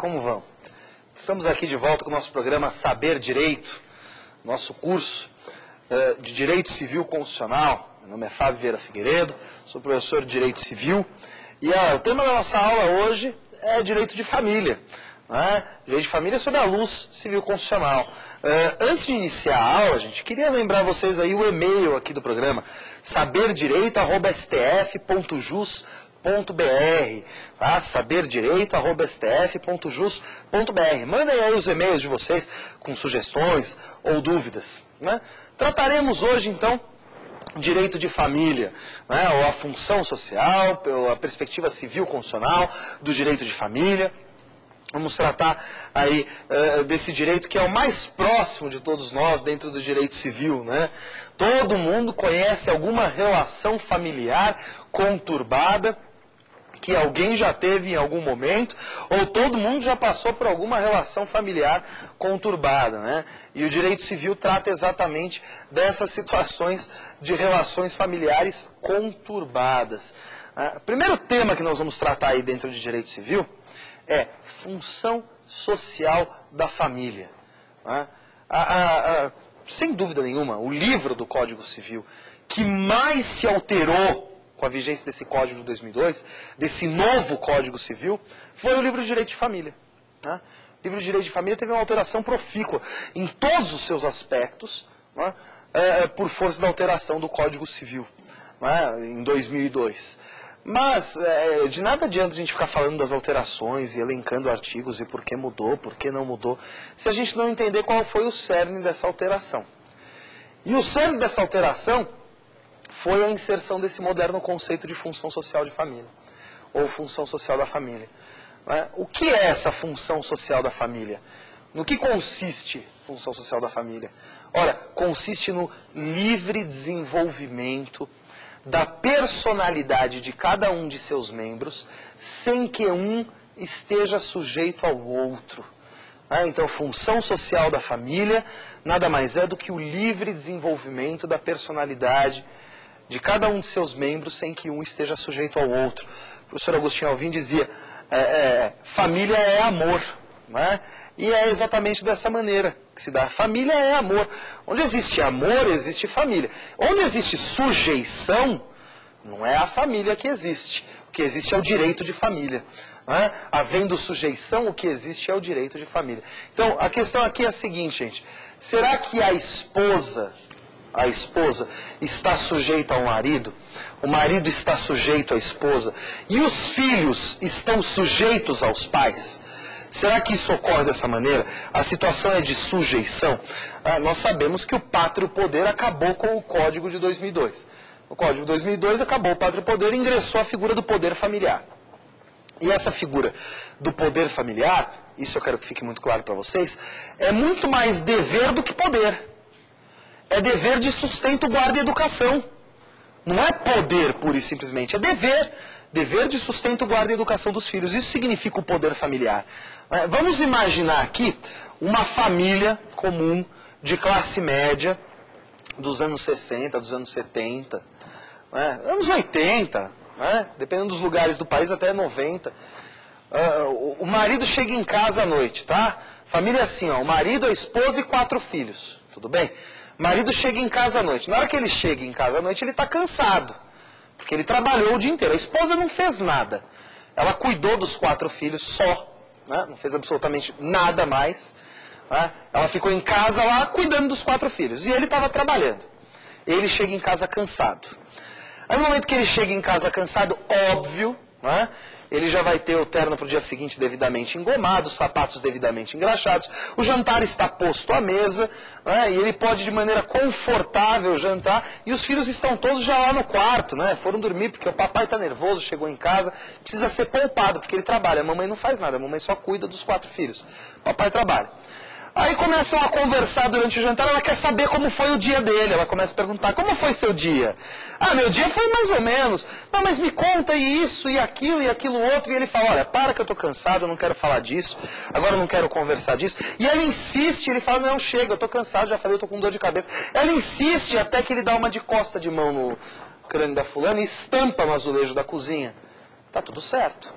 como vão? Estamos aqui de volta com o nosso programa Saber Direito, nosso curso de Direito Civil Constitucional. Meu nome é Fábio Vieira Figueiredo, sou professor de Direito Civil e o tema da nossa aula hoje é Direito de Família. Direito de Família sob a luz civil constitucional. Antes de iniciar a aula, gente, queria lembrar vocês aí o e-mail aqui do programa, saberdireito@stf.jus.br, tá? saberdireito@stf.jus.br. Mandem aí os e-mails de vocês com sugestões ou dúvidas, né? Trataremos hoje, então, direito de família, né? Ou a função social, a perspectiva civil constitucional do direito de família. Vamos tratar aí desse direito que é o mais próximo de todos nós dentro do direito civil, né? Todo mundo conhece alguma relação familiar conturbada que alguém já teve em algum momento, ou todo mundo já passou por alguma relação familiar conturbada, né? E o direito civil trata exatamente dessas situações de relações familiares conturbadas. O primeiro tema que nós vamos tratar aí dentro de direito civil é função social da família. Sem dúvida nenhuma, o livro do Código Civil que mais se alterou com a vigência desse Código de 2002, desse novo Código Civil, foi o livro de Direito de Família. O livro de Direito de Família teve uma alteração profícua em todos os seus aspectos, por força da alteração do Código Civil, em 2002. Mas de nada adianta a gente ficar falando das alterações e elencando artigos e por que mudou, por que não mudou, se a gente não entender qual foi o cerne dessa alteração. E o cerne dessa alteração foi a inserção desse moderno conceito de função social de família, ou função social da família. O que é essa função social da família? No que consiste a função social da família? Ora, consiste no livre desenvolvimento da personalidade de cada um de seus membros, sem que um esteja sujeito ao outro. Então, função social da família nada mais é do que o livre desenvolvimento da personalidade de cada um de seus membros, sem que um esteja sujeito ao outro. O professor Agostinho Alvim dizia, família é amor, e é exatamente dessa maneira que se dá. Família é amor. Onde existe amor, existe família. Onde existe sujeição, não é a família que existe. O que existe é o direito de família. Havendo sujeição, o que existe é o direito de família. Então, a questão aqui é a seguinte, gente. Será que a esposa está sujeita ao marido? O marido está sujeito à esposa? E os filhos estão sujeitos aos pais? Será que isso ocorre dessa maneira? A situação é de sujeição? Nós sabemos que o pátrio poder acabou com o Código de 2002. O Código de 2002 acabou o pátrio poder e ingressou a figura do poder familiar. E essa figura do poder familiar, isso eu quero que fique muito claro para vocês, é muito mais dever do que poder. É dever de sustento, guarda e educação. Não é poder, pura e simplesmente, é dever. Dever de sustento, guarda e educação dos filhos. Isso significa o poder familiar. Vamos imaginar aqui uma família comum, de classe média, dos anos 60, dos anos 70, anos 80, dependendo dos lugares do país, até 90. O marido chega em casa à noite, tá? Família assim, o marido, a esposa e 4 filhos, tudo bem? O marido chega em casa à noite. Na hora que ele chega em casa à noite, ele está cansado, porque ele trabalhou o dia inteiro. A esposa não fez nada. Ela cuidou dos 4 filhos só. Não fez absolutamente nada mais. Ela ficou em casa lá cuidando dos 4 filhos. E ele estava trabalhando. Ele chega em casa cansado. Aí no momento que ele chega em casa cansado, óbvio, ele já vai ter o terno para o dia seguinte devidamente engomado, os sapatos devidamente engraxados, o jantar está posto à mesa, e ele pode de maneira confortável jantar, e os filhos estão todos já lá no quarto, foram dormir porque o papai está nervoso, chegou em casa, precisa ser poupado, porque ele trabalha, a mamãe não faz nada, a mamãe só cuida dos 4 filhos, o papai trabalha. Aí começam a conversar durante o jantar, ela quer saber como foi o dia dele. Ela começa a perguntar, como foi seu dia? Meu dia foi mais ou menos. Não, mas me conta isso e aquilo outro. E ele fala, olha, para que eu estou cansado, eu não quero falar disso, agora eu não quero conversar disso. E ela insiste, ele fala, não, chega, eu estou cansado, já falei, eu estou com dor de cabeça. Ela insiste até que ele dá uma de costa de mão no crânio da fulana e estampa no azulejo da cozinha. Tá tudo certo.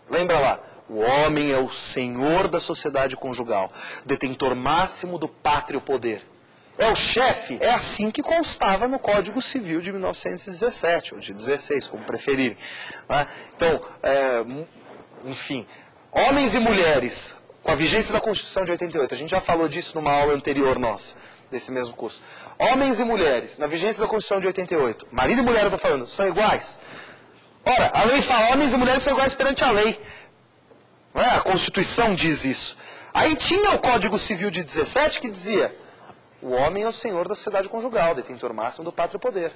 Lembra lá, O homem é o senhor da sociedade conjugal, detentor máximo do pátrio poder. É o chefe, é assim que constava no Código Civil de 1917, ou de 16, como preferirem. Então, enfim, homens e mulheres, com a vigência da Constituição de 88, a gente já falou disso numa aula anterior nossa, desse mesmo curso. Homens e mulheres, na vigência da Constituição de 88, marido e mulher, eu estou falando, são iguais. Ora, a lei fala, homens e mulheres são iguais perante a lei. Não é? A Constituição diz isso. Aí tinha o Código Civil de 17 que dizia, o homem é o senhor da sociedade conjugal, detentor máximo do pátrio poder.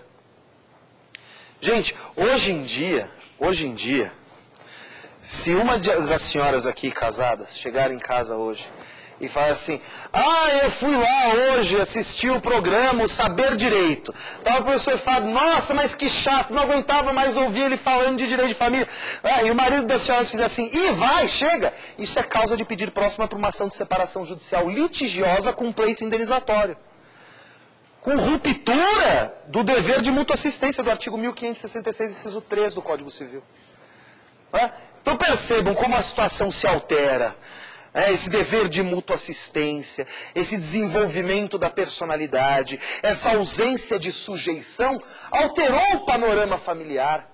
Gente, hoje em dia, se uma das senhoras aqui casadas chegar em casa hoje e falar assim, eu fui lá hoje assistir o programa O Saber Direito. Estava o professor Fábio, nossa, mas que chato, não aguentava mais ouvir ele falando de direito de família. E o marido da senhora fizer assim, chega. Isso é causa de pedir próxima para uma ação de separação judicial litigiosa com pleito indenizatório. Com ruptura do dever de mútua assistência do artigo 1566, inciso 3 do Código Civil. Então percebam como a situação se altera. Esse dever de mútua assistência, esse desenvolvimento da personalidade, essa ausência de sujeição, alterou o panorama familiar,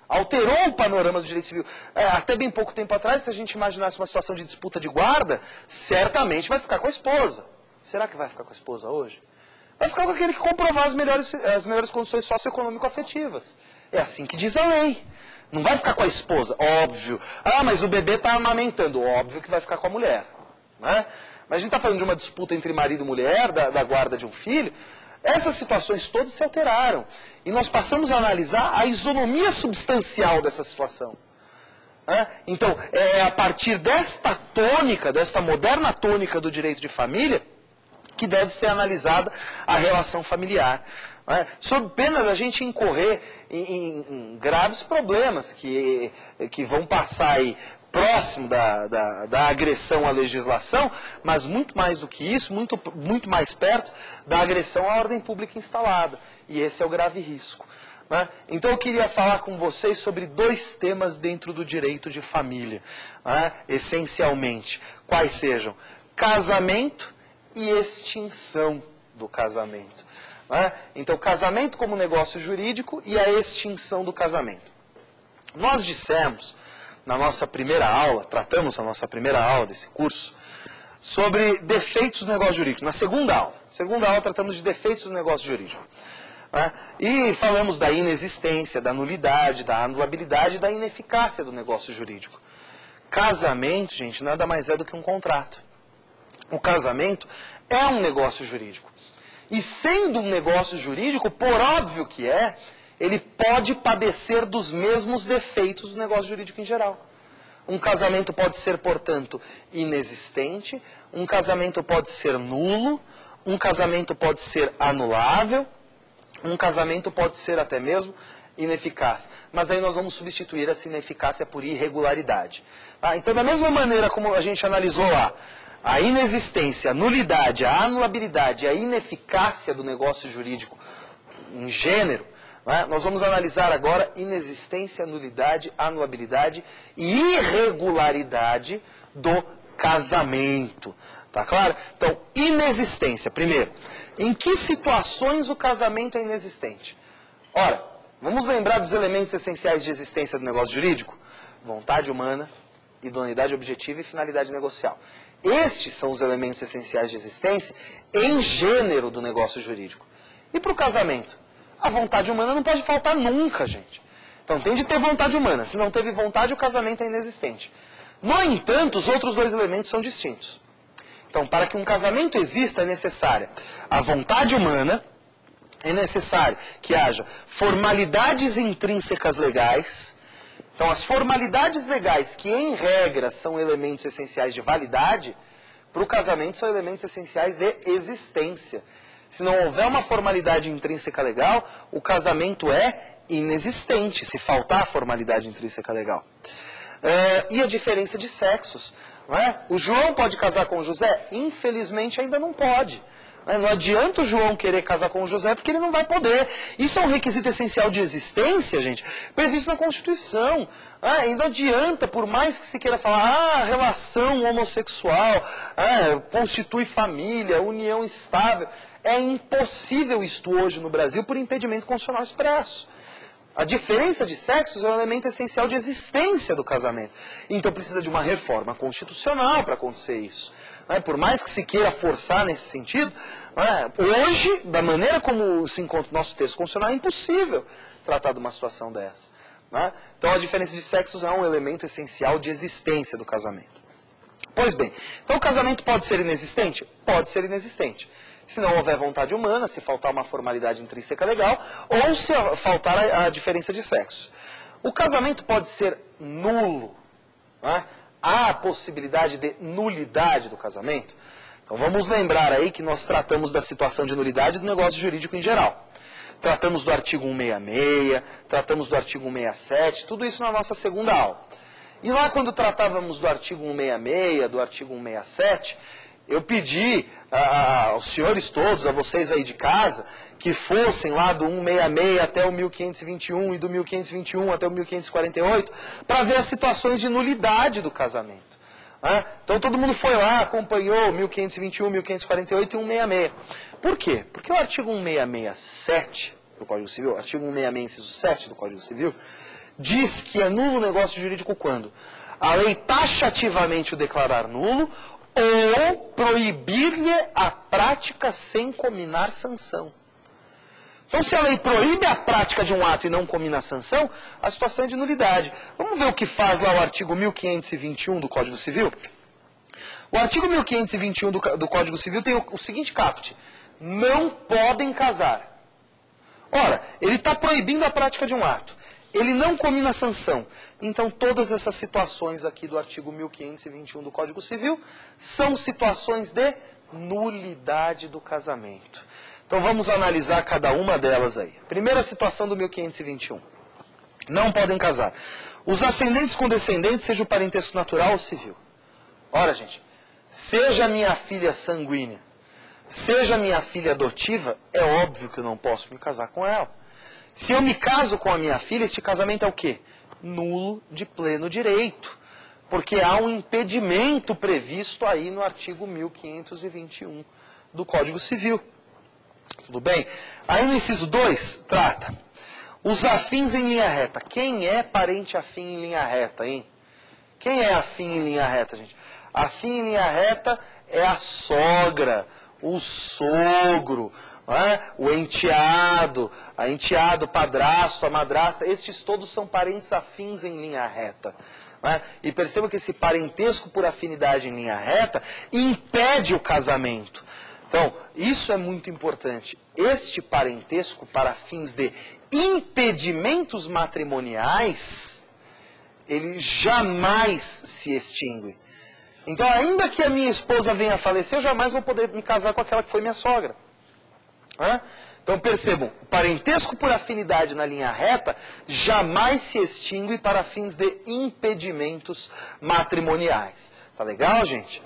alterou o panorama do direito civil. Até bem pouco tempo atrás, se a gente imaginasse uma situação de disputa de guarda, certamente vai ficar com a esposa. Será que vai ficar com a esposa hoje? Vai ficar com aquele que comprovar as melhores condições socioeconômico-afetivas. É assim que diz a lei. Não vai ficar com a esposa, óbvio. Mas o bebê está amamentando, óbvio que vai ficar com a mulher. Né? Mas a gente está falando de uma disputa entre marido e mulher, da guarda de um filho. Essas situações todas se alteraram. E nós passamos a analisar a isonomia substancial dessa situação. Então, é a partir desta tônica, desta moderna tônica do direito de família, que deve ser analisada a relação familiar. Sob pena da gente incorrer em graves problemas que vão passar aí próximo da agressão à legislação, mas muito mais do que isso, muito mais perto da agressão à ordem pública instalada. E esse é o grave risco. Então eu queria falar com vocês sobre dois temas dentro do direito de família, essencialmente. Quais sejam? Casamento e extinção do casamento. Então, casamento como negócio jurídico e a extinção do casamento. Nós dissemos, na nossa primeira aula, tratamos na nossa primeira aula desse curso, sobre defeitos do negócio jurídico. Na segunda aula tratamos de defeitos do negócio jurídico. E falamos da inexistência, da nulidade, da anulabilidade e da ineficácia do negócio jurídico. Casamento, gente, nada mais é do que um contrato. O casamento é um negócio jurídico. E sendo um negócio jurídico, por óbvio que ele pode padecer dos mesmos defeitos do negócio jurídico em geral. Um casamento pode ser, portanto, inexistente, um casamento pode ser nulo, um casamento pode ser anulável, um casamento pode ser até mesmo ineficaz. Mas aí nós vamos substituir essa ineficácia por irregularidade. Então, da mesma maneira como a gente analisou lá, a inexistência, a nulidade, a anulabilidade e a ineficácia do negócio jurídico em gênero, nós vamos analisar agora inexistência, nulidade, anulabilidade e irregularidade do casamento. Tá claro? Então, inexistência. Primeiro, em que situações o casamento é inexistente? Ora, vamos lembrar dos elementos essenciais de existência do negócio jurídico? Vontade humana, idoneidade objetiva e finalidade negocial. Estes são os elementos essenciais de existência em gênero do negócio jurídico. E para o casamento? A vontade humana não pode faltar nunca, gente. Então tem de ter vontade humana. Se não teve vontade, o casamento é inexistente. No entanto, os outros dois elementos são distintos. Então, para que um casamento exista, é necessária a vontade humana, é necessário que haja formalidades intrínsecas legais. Então, as formalidades legais, que em regra são elementos essenciais de validade, para o casamento são elementos essenciais de existência. Se não houver uma formalidade intrínseca legal, o casamento é inexistente, se faltar a formalidade intrínseca legal. E a diferença de sexos. Não é? O João pode casar com o José? Infelizmente ainda não pode. Não adianta o João querer casar com o José porque ele não vai poder. Isso é um requisito essencial de existência, gente, previsto na Constituição. E não adianta, por mais que se queira falar, relação homossexual, constitui família, união estável. É impossível isto hoje no Brasil por impedimento constitucional expresso. A diferença de sexos é um elemento essencial de existência do casamento. Então precisa de uma reforma constitucional para acontecer isso. Por mais que se queira forçar nesse sentido, hoje, da maneira como se encontra o nosso texto constitucional, é impossível tratar de uma situação dessa. Então a diferença de sexos é um elemento essencial de existência do casamento. Pois bem, então o casamento pode ser inexistente? Pode ser inexistente. Se não houver vontade humana, se faltar uma formalidade intrínseca legal, ou se faltar a diferença de sexos. O casamento pode ser nulo. Há a possibilidade de nulidade do casamento? Então vamos lembrar aí que nós tratamos da situação de nulidade do negócio jurídico em geral. Tratamos do artigo 166, tratamos do artigo 167, tudo isso na nossa segunda aula. E lá quando tratávamos do artigo 166, do artigo 167, eu pedi aos senhores todos, a vocês aí de casa, que fossem lá do 166 até o 1521 e do 1521 até o 1548, para ver as situações de nulidade do casamento. Então todo mundo foi lá, acompanhou 1521, 1548 e 166. Por quê? Porque o artigo 1667 do Código Civil, artigo 166, inciso 7 do Código Civil, diz que é nulo o negócio jurídico quando a lei taxativamente o declarar nulo ou proibir-lhe a prática sem cominar sanção. Então, se a lei proíbe a prática de um ato e não comina a sanção, a situação é de nulidade. Vamos ver o que faz lá o artigo 1521 do Código Civil? O artigo 1521 do Código Civil tem o seguinte caput: não podem casar. Ora, ele está proibindo a prática de um ato. Ele não comina a sanção. Então, todas essas situações aqui do artigo 1521 do Código Civil são situações de nulidade do casamento. Então, vamos analisar cada uma delas aí. Primeira situação do 1521. Não podem casar os ascendentes com descendentes, seja o parentesco natural ou civil. Ora, gente, seja minha filha sanguínea, seja minha filha adotiva, é óbvio que eu não posso me casar com ela. Se eu me caso com a minha filha, este casamento é o quê? Nulo de pleno direito. Porque há um impedimento previsto aí no artigo 1521 do Código Civil. Tudo bem? Aí no inciso 2, trata os afins em linha reta. Quem é parente afim em linha reta, hein? Quem é afim em linha reta, gente? Afim em linha reta é a sogra, o sogro, o enteado, a enteado, o padrasto, a madrasta. Estes todos são parentes afins em linha reta. E perceba que esse parentesco por afinidade em linha reta impede o casamento. Então, isso é muito importante. Este parentesco para fins de impedimentos matrimoniais, ele jamais se extingue. Então, ainda que a minha esposa venha a falecer, eu jamais vou poder me casar com aquela que foi minha sogra. Então, percebam, o parentesco por afinidade na linha reta jamais se extingue para fins de impedimentos matrimoniais. Tá legal, gente?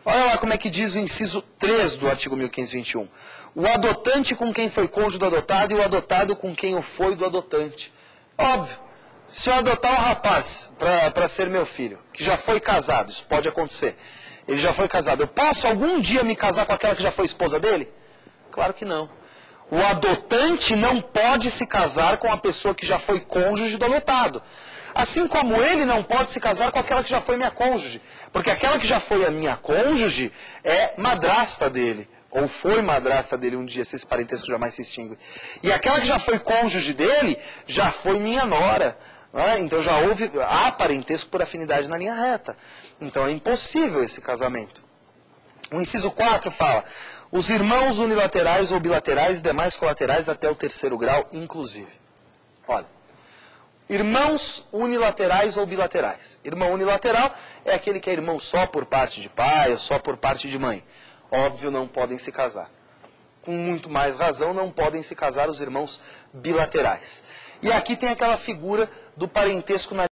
Olha lá como é que diz o inciso 3 do artigo 1521. O adotante com quem foi cônjuge do adotado e o adotado com quem o foi do adotante. Óbvio, se eu adotar um rapaz para ser meu filho, que já foi casado, isso pode acontecer, ele já foi casado, eu posso algum dia me casar com aquela que já foi esposa dele? Claro que não. O adotante não pode se casar com a pessoa que já foi cônjuge do adotado. Assim como ele não pode se casar com aquela que já foi minha cônjuge. Porque aquela que já foi a minha cônjuge é madrasta dele. Ou foi madrasta dele um dia, se esse parentesco jamais se extingue. E aquela que já foi cônjuge dele, já foi minha nora. Então já há parentesco por afinidade na linha reta. Então é impossível esse casamento. O inciso 4 fala: os irmãos unilaterais ou bilaterais e demais colaterais até o 3º grau, inclusive. Olha, irmãos unilaterais ou bilaterais. Irmão unilateral é aquele que é irmão só por parte de pai ou só por parte de mãe. Óbvio, não podem se casar. Com muito mais razão, não podem se casar os irmãos bilaterais. E aqui tem aquela figura do parentesco na